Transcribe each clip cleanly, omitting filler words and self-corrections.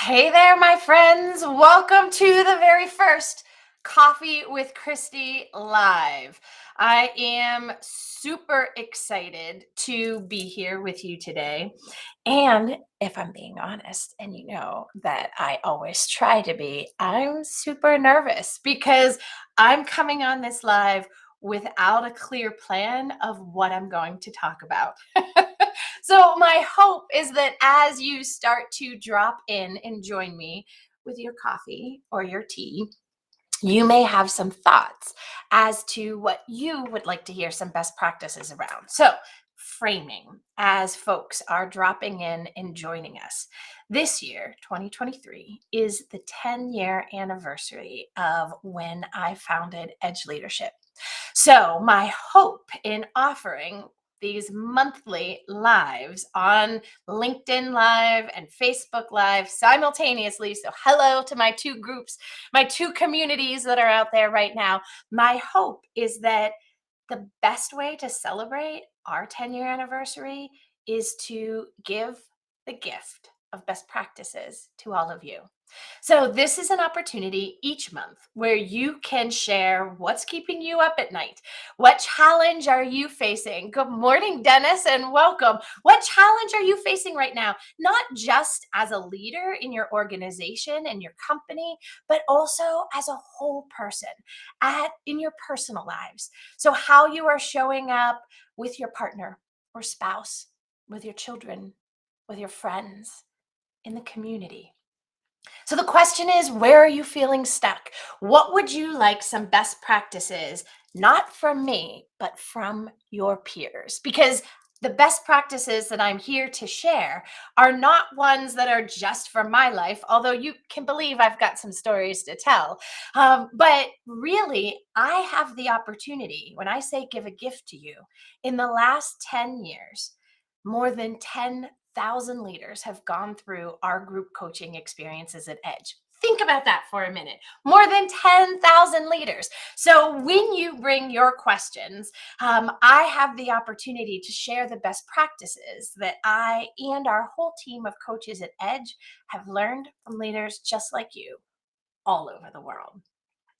Hey there, my friends. Welcome to the very first Coffee with Christy Live. I am super excited to be here with you today. And if I'm being honest, and you know that I always try to be, I'm super nervous because I'm coming on this live without a clear plan of what I'm going to talk about. So, my hope is that as you start to drop in and join me with your coffee or your tea, you may have some thoughts as to what you would like to hear some best practices around. So, framing as folks are dropping in and joining us. This year, 2023, is the 10-year anniversary of when I founded Edge Leadership. So, my hope in offering these monthly lives on LinkedIn Live and Facebook Live simultaneously. So, hello to my two groups, my two communities that are out there right now. My hope is that the best way to celebrate our 10-year anniversary is to give the gift of best practices to all of you. So, this is an opportunity each month where you can share what's keeping you up at night. What challenge are you facing? Good morning, Dennis, and welcome. What challenge are you facing right now? Not just as a leader in your organization and your company, but also as a whole person in your personal lives. So, how you are showing up with your partner or spouse, with your children, with your friends, in the community. So the question is, where are you feeling stuck? What would you like some best practices, not from me, but from your peers? Because the best practices that I'm here to share are not ones that are just for my life, although you can believe I've got some stories to tell. But really, I have the opportunity, when I say give a gift to you, in the last 10 years, more than 10,000 leaders have gone through our group coaching experiences at Edge. Think about that for a minute. More than 10,000 leaders. So when you bring your questions, I have the opportunity to share the best practices that I and our whole team of coaches at Edge have learned from leaders just like you all over the world.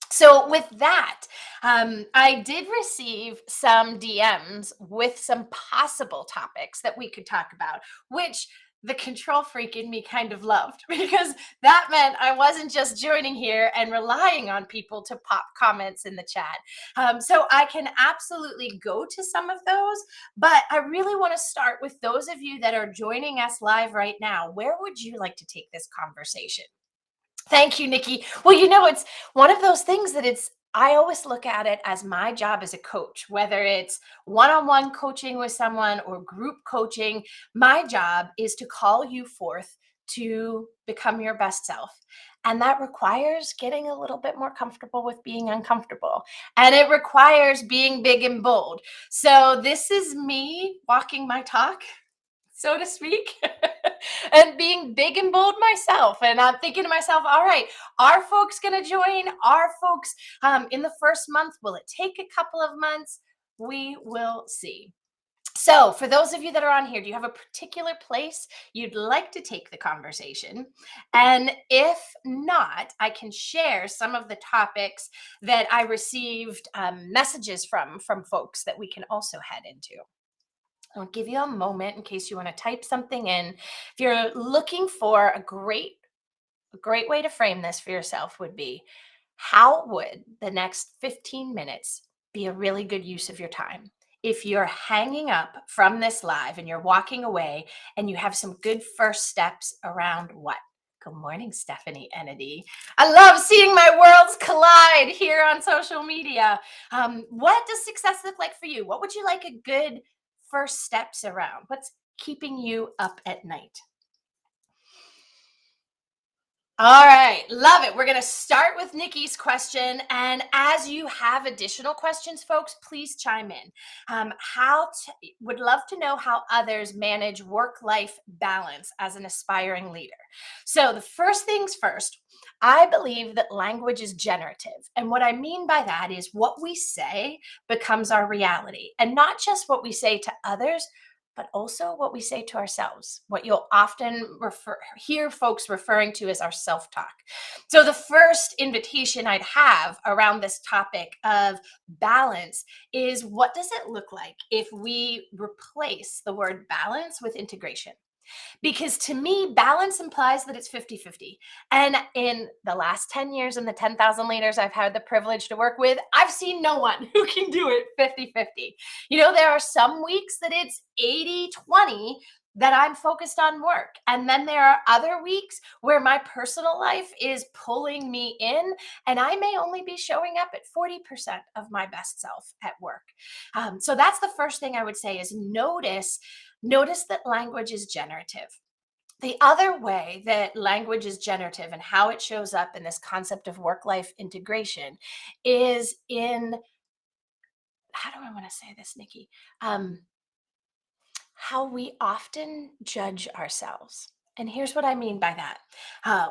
So, with that, I did receive some DMs with some possible topics that we could talk about, which the control freak in me kind of loved because that meant I wasn't just joining here and relying on people to pop comments in the chat. So, I can absolutely go to some of those, but I really want to start with those of you that are joining us live right now. Where would you like to take this conversation? Thank you, Nikki. Well, it's one of those things that I always look at it as my job as a coach, whether it's one on one coaching with someone or group coaching. My job is to call you forth to become your best self. And that requires getting a little bit more comfortable with being uncomfortable. And it requires being big and bold. So, this is me walking my talk, so to speak, and being big and bold myself. And I'm thinking to myself, all right, are folks going to join? Are folks in the first month? Will it take a couple of months? We will see. So, for those of you that are on here, do you have a particular place you'd like to take the conversation? And if not, I can share some of the topics that I received messages from folks that we can also head into. I'll give you a moment in case you want to type something in. If you're looking for a great way to frame this for yourself would be, how would the next 15 minutes be a really good use of your time? If you're hanging up from this live and you're walking away and you have some good first steps around what? Good morning, Stephanie Ennedy. I love seeing my worlds collide here on social media. What does success look like for you? What would you like a good first steps around? What's keeping you up at night? All right, love it. We're going to start with Nikki's question. And as you have additional questions, folks, please chime in. Would love to know how others manage work-life balance as an aspiring leader. So the first things first, I believe that language is generative. And what I mean by that is what we say becomes our reality. And not just what we say to others, but also what we say to ourselves, what you'll often hear folks referring to as our self talk. So, the first invitation I'd have around this topic of balance is, what does it look like if we replace the word balance with integration? Because to me, balance implies that it's 50-50. And in the last 10 years and the 10,000 leaders I've had the privilege to work with, I've seen no one who can do it 50-50. There are some weeks that it's 80-20 that I'm focused on work. And then there are other weeks where my personal life is pulling me in, and I may only be showing up at 40% of my best self at work. So that's the first thing I would say is notice that language is generative. The other way that language is generative and how it shows up in this concept of work life integration is in, how do I want to say this, Nikki? Um, how we often judge ourselves. And here's what I mean by that. Uh,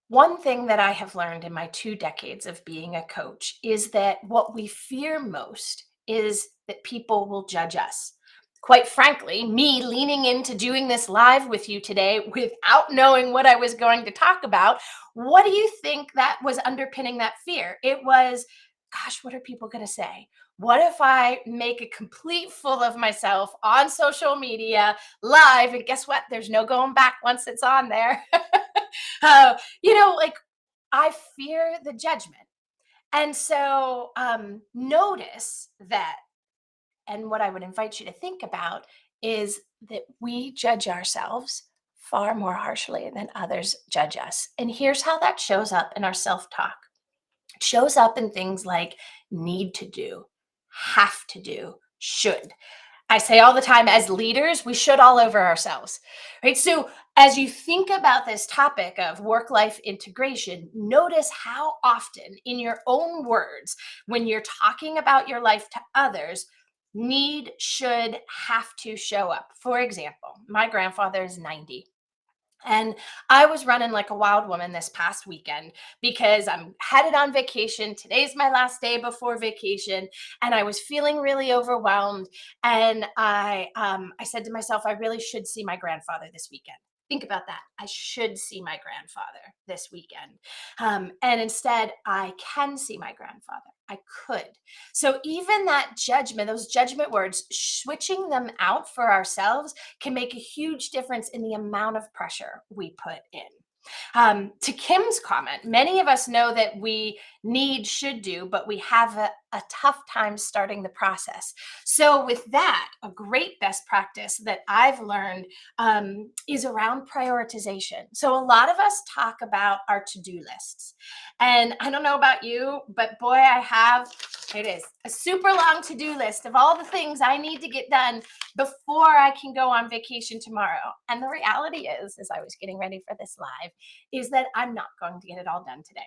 One thing that I have learned in my 2 decades of being a coach is that what we fear most is that people will judge us. Quite frankly, me leaning into doing this live with you today without knowing what I was going to talk about, what do you think that was underpinning that fear? It was, gosh, what are people going to say? What if I make a complete fool of myself on social media live? And guess what? There's no going back once it's on there. Like, I fear the judgment. And so notice that. And what I would invite you to think about is that we judge ourselves far more harshly than others judge us. And here's how that shows up in our self talk. It shows up in things like need to do, have to do, should. I say all the time, as leaders, we should all over ourselves, right? So, as you think about this topic of work life integration, notice how often, in your own words, when you're talking about your life to others, need, should, have to show up. For example, my grandfather is 90. And I was running like a wild woman this past weekend because I'm headed on vacation. Today's my last day before vacation, and I was feeling really overwhelmed. And I said to myself, I really should see my grandfather this weekend. Think about that. I should see my grandfather this weekend. And instead, I can see my grandfather. I could. So even that judgment, those judgment words, switching them out for ourselves can make a huge difference in the amount of pressure we put in. To Kim's comment, many of us know that we need, should do, but we have a tough time starting the process. So, with that, a great best practice that I've learned is around prioritization. So, a lot of us talk about our to do lists. And I don't know about you, but boy, it is a super long to do list of all the things I need to get done before I can go on vacation tomorrow. And the reality is, as I was getting ready for this live, is that I'm not going to get it all done today.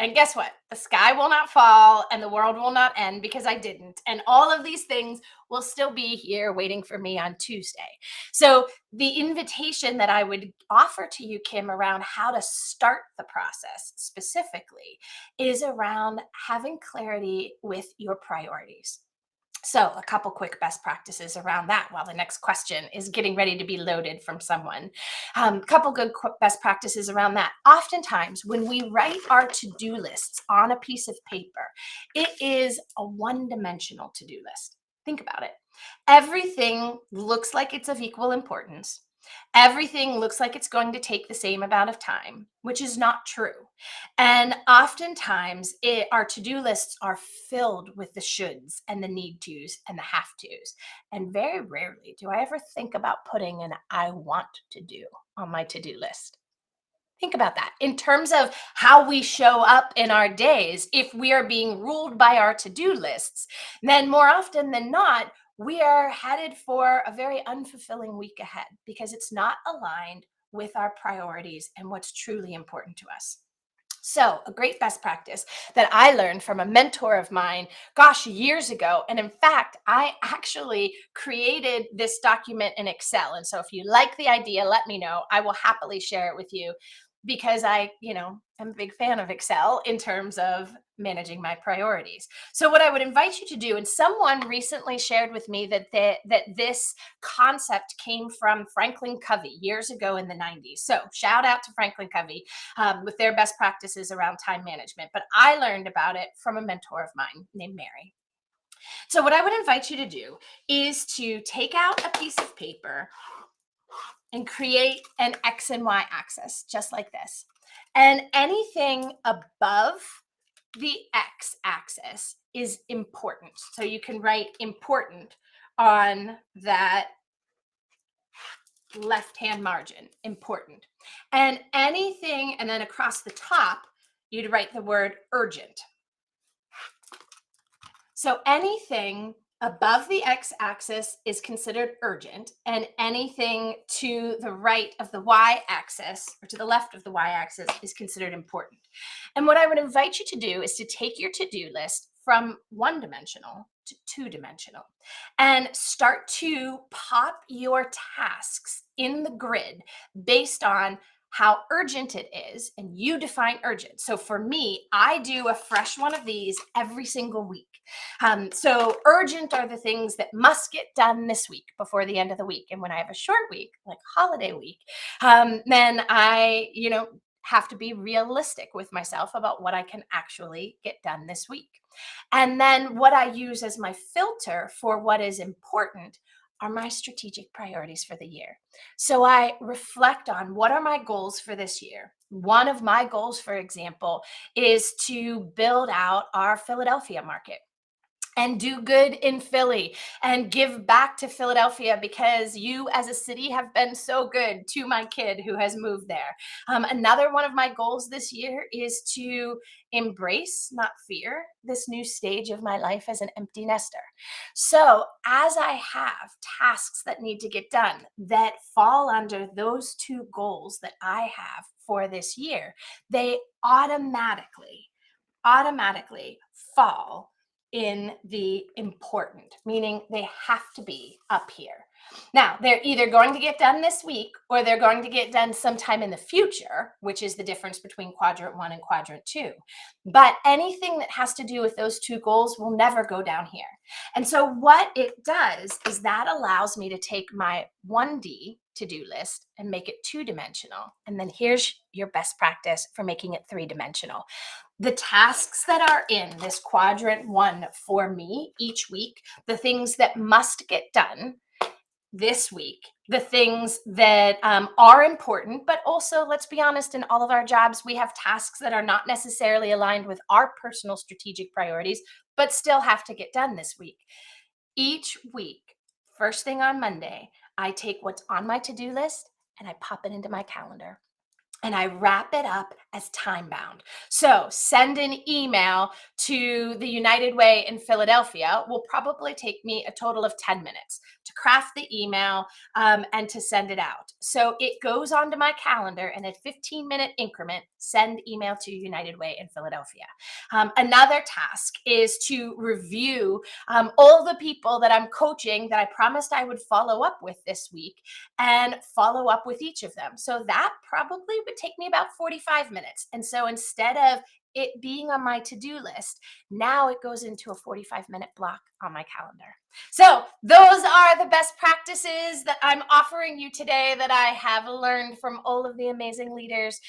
And guess what? The sky will not fall and the world will not end because I didn't. And all of these things will still be here waiting for me on Tuesday. So, the invitation that I would offer to you, Kim, around how to start the process specifically is around having clarity with your priorities. So, a couple quick best practices around that while the next question is getting ready to be loaded from someone. A couple good best practices around that. Oftentimes, when we write our to do lists on a piece of paper, it is a one dimensional to do list. Think about it. Everything looks like it's of equal importance. Everything looks like it's going to take the same amount of time, which is not true. And oftentimes, our to do lists are filled with the shoulds and the need tos and the have tos. And very rarely do I ever think about putting an I want to do on my to do list. Think about that in terms of how we show up in our days. If we are being ruled by our to do lists, then more often than not, we are headed for a very unfulfilling week ahead because it's not aligned with our priorities and what's truly important to us. So, a great best practice that I learned from a mentor of mine, gosh, years ago. And in fact, I actually created this document in Excel. And so, if you like the idea, let me know. I will happily share it with you. because I, am a big fan of Excel in terms of managing my priorities. So what I would invite you to do, and someone recently shared with me that this concept came from Franklin Covey years ago in the 90s. So shout out to Franklin Covey with their best practices around time management. But I learned about it from a mentor of mine named Mary. So what I would invite you to do is to take out a piece of paper and create an X and Y axis, just like this. And anything above the X axis is important. So you can write important on that left-hand margin, important. And anything, and then across the top, you'd write the word urgent. So anything above the x-axis is considered urgent, and anything to the right of the y-axis or to the left of the y-axis is considered important. And what I would invite you to do is to take your to-do list from one-dimensional to two-dimensional and start to pop your tasks in the grid based on how urgent it is, and you define urgent. So for me, I do a fresh one of these every single week. So urgent are the things that must get done this week before the end of the week. And when I have a short week, like holiday week, then I, have to be realistic with myself about what I can actually get done this week. And then what I use as my filter for what is important are my strategic priorities for the year. So I reflect on what are my goals for this year. One of my goals, for example, is to build out our Philadelphia market and do good in Philly and give back to Philadelphia because you as a city have been so good to my kid who has moved there. Another one of my goals this year is to embrace, not fear, this new stage of my life as an empty nester. So as I have tasks that need to get done that fall under those two goals that I have for this year, they automatically fall in the important, meaning they have to be up here. Now, they're either going to get done this week or they're going to get done sometime in the future, which is the difference between quadrant 1 and quadrant 2. But anything that has to do with those two goals will never go down here. And so what it does is that allows me to take my 1D to-do list and make it two-dimensional. And then here's your best practice for making it three-dimensional. The tasks that are in this quadrant 1 for me each week, the things that must get done this week, the things that are important, but also, let's be honest, in all of our jobs, we have tasks that are not necessarily aligned with our personal strategic priorities, but still have to get done this week. Each week, first thing on Monday, I take what's on my to-do list and I pop it into my calendar. And I wrap it up as time bound. So send an email to the United Way in Philadelphia will probably take me a total of 10 minutes to craft the email and to send it out. So it goes onto my calendar and at 15-minute increment, send email to United Way in Philadelphia. Another task is to review all the people that I'm coaching that I promised I would follow up with this week and follow up with each of them. So that probably would take me about 45 minutes. And so instead of it being on my to-do list, now it goes into a 45-minute block on my calendar. So those are the best practices that I'm offering you today that I have learned from all of the amazing leaders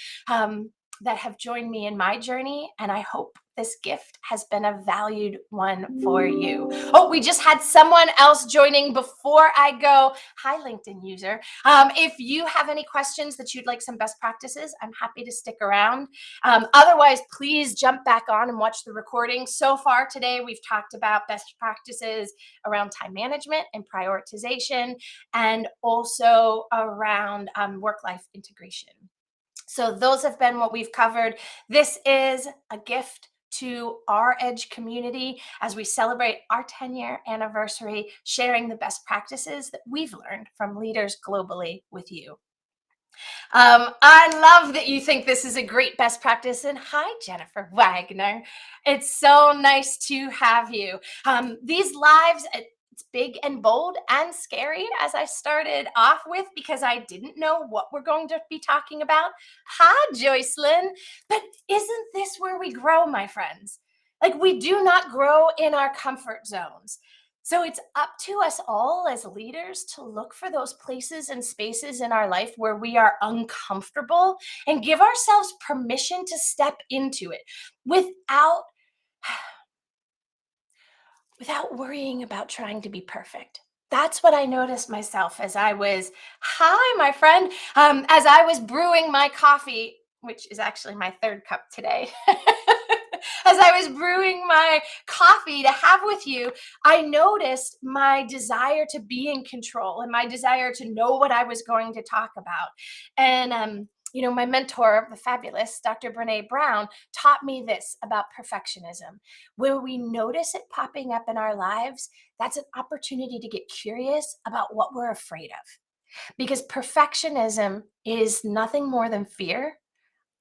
that have joined me in my journey. And I hope this gift has been a valued one for you. Oh, we just had someone else joining before I go. Hi, LinkedIn user. If you have any questions that you'd like some best practices, I'm happy to stick around. Otherwise, please jump back on and watch the recording. So far today, we've talked about best practices around time management and prioritization, and also around work-life integration. So those have been what we've covered. This is a gift to our Edge community as we celebrate our 10-year anniversary, sharing the best practices that we've learned from leaders globally with you. I love that you think this is a great best practice. And hi, Jennifer Wagner. It's so nice to have you. These lives, It's big and bold and scary, as I started off with, because I didn't know what we're going to be talking about. Hi, Joycelyn. But isn't this where we grow, my friends? Like, we do not grow in our comfort zones. So it's up to us all as leaders to look for those places and spaces in our life where we are uncomfortable and give ourselves permission to step into it without worrying about trying to be perfect. That's what I noticed myself as I was, hi, my friend, as I was brewing my coffee, which is actually my third cup today. As I was brewing my coffee to have with you, I noticed my desire to be in control and my desire to know what I was going to talk about. And, my mentor, the fabulous Dr. Brene Brown, taught me this about perfectionism. Where we notice it popping up in our lives, that's an opportunity to get curious about what we're afraid of. Because perfectionism is nothing more than fear,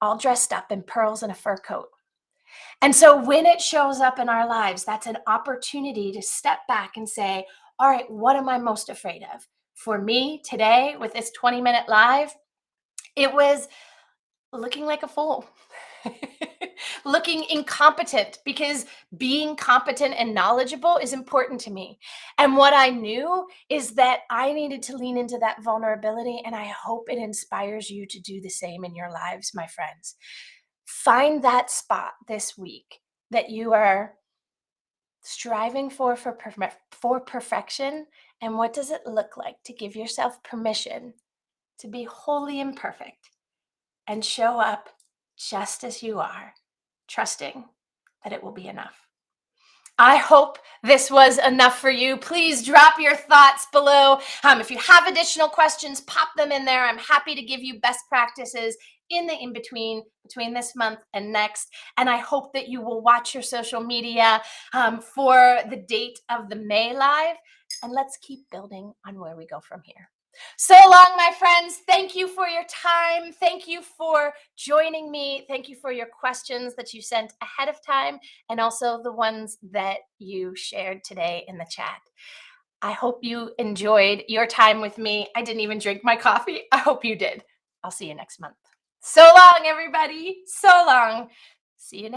all dressed up in pearls and a fur coat. And so when it shows up in our lives, that's an opportunity to step back and say, all right, what am I most afraid of? For me today, with this 20-minute live, it was looking like a fool. Looking incompetent, because being competent and knowledgeable is important to me. And what I knew is that I needed to lean into that vulnerability, and I hope it inspires you to do the same in your lives, my friends. Find that spot this week that you are striving for perfection, and what does it look like to give yourself permission to be wholly imperfect and show up just as you are, trusting that it will be enough. I hope this was enough for you. Please drop your thoughts below. If you have additional questions, pop them in there. I'm happy to give you best practices in the in-between, between this month and next. And I hope that you will watch your social media for the date of the May Live. And let's keep building on where we go from here. So long, my friends. Thank you for your time. Thank you for joining me. Thank you for your questions that you sent ahead of time, and also the ones that you shared today in the chat. I hope you enjoyed your time with me. I didn't even drink my coffee. I hope you did. I'll see you next month. So long, everybody. So long. See you next